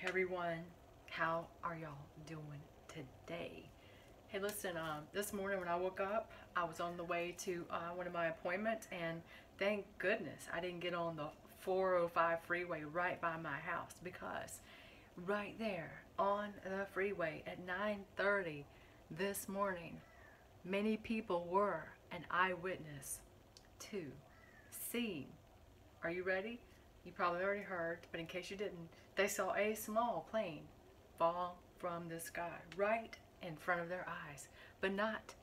Hey everyone, how are y'all doing today? Hey listen, this morning when I woke up, I was on the way to one of my appointments, and thank goodness I didn't get on the 405 freeway right by my house, because right there on the freeway at 9:30 this morning, many people were an eyewitness to seeing. Are you ready? You probably already heard, but in case you didn't, they saw a small plane fall from the sky right in front of their eyes, but not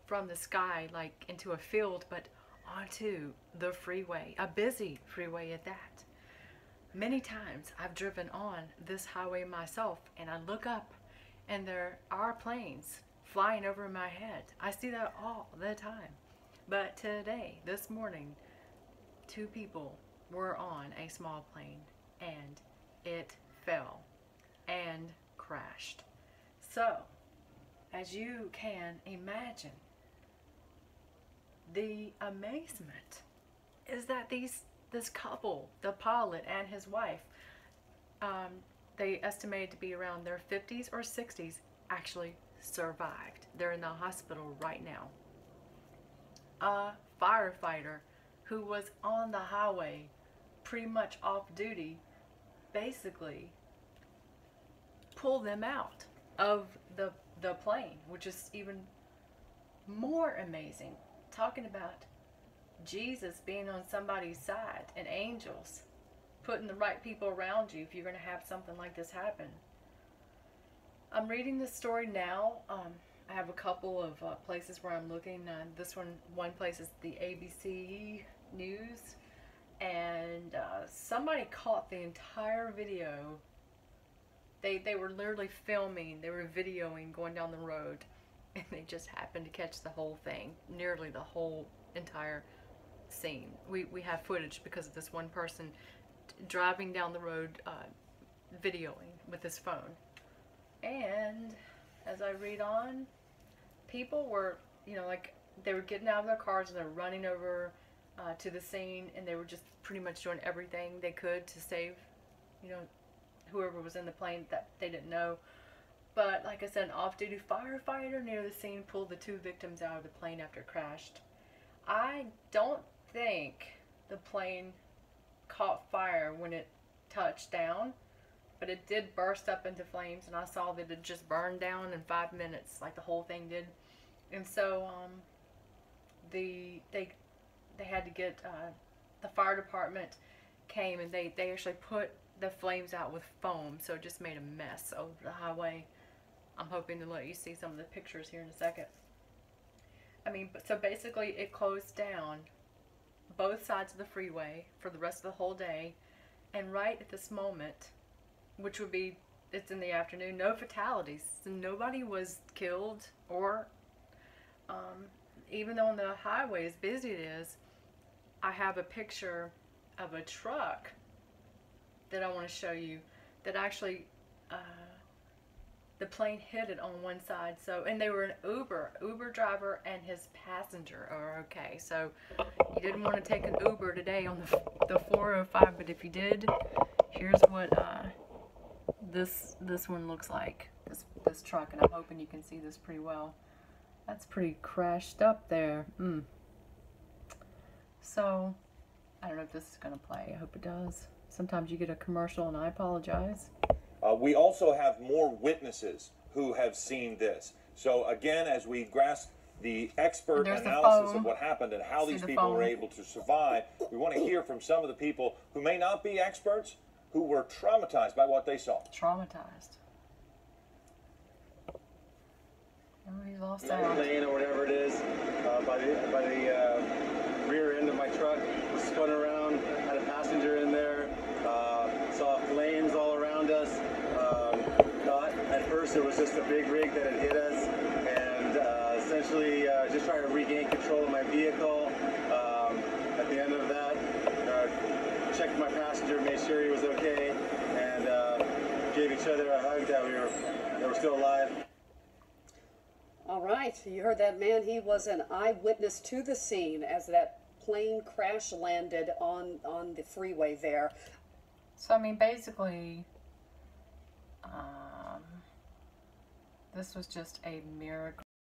from the sky like into a field, but onto the freeway, a busy freeway at that. Many times I've driven on this highway myself, and I look up and there are planes flying over my head. I see that all the time. But today, this morning, two people were on a small plane and it fell and crashed. So, as you can imagine, the amazement is that this couple, the pilot and his wife, they estimated to be around their 50s or 60s, actually survived. They're in the hospital right now. A firefighter who was on the highway, pretty much off duty, basically pulled them out of the plane, which is even more amazing. Talking about Jesus being on somebody's side and angels putting the right people around you if you're going to have something like this happen. I'm reading this story now. I have a couple of places where I'm looking. One place is the ABC News, and somebody caught the entire video. They were literally filming, they were videoing going down the road, and they just happened to catch the whole thing, nearly the whole entire scene. We have footage because of this one person driving down the road, videoing with his phone. And as I read on, people were, like, they were getting out of their cars and they're running over to the scene, and they were just pretty much doing everything they could to save, whoever was in the plane that they didn't know. But like I said, an off-duty firefighter near the scene pulled the two victims out of the plane after it crashed. I don't think the plane caught fire when it touched down, but it did burst up into flames, and I saw that it just burned down in 5 minutes, like the whole thing did. And so they had to get the fire department came, and they actually put the flames out with foam, so it just made a mess over the highway. I'm hoping to let you see some of the pictures here in a second. So basically it closed down both sides of the freeway for the rest of the whole day, and right at this moment, which would be, it's in the afternoon, no fatalities. So nobody was killed, or even though on the highway as busy it is, I have a picture of a truck that I want to show you that actually the plane hit it on one side. So, and they were an Uber driver and his passenger are okay. So you didn't want to take an Uber today on the 405, but if you did, here's what this one looks like, this truck, and I'm hoping you can see this pretty well. That's pretty crashed up there. So I don't know if this is gonna play. I hope it does. Sometimes you get a commercial, and I apologize. We also have more witnesses who have seen this. So again, as we grasp the expert analysis of what happened and how these people were able to survive, we want to hear from some of the people who may not be experts, who were traumatized by what they saw. Traumatized. Oh, he lost out. Plane or whatever it is, by the rear end of my truck, was spun around, had a passenger in there, saw flames all around us. Thought at first it was just a big rig that had hit us, and essentially just trying to regain control of my vehicle. At the end of that, checked my passenger, made sure he was okay, and gave each other a hug that we were still alive. All right, you heard that man. He was an eyewitness to the scene as that plane crash landed on the freeway there. So, basically, This was just a miracle.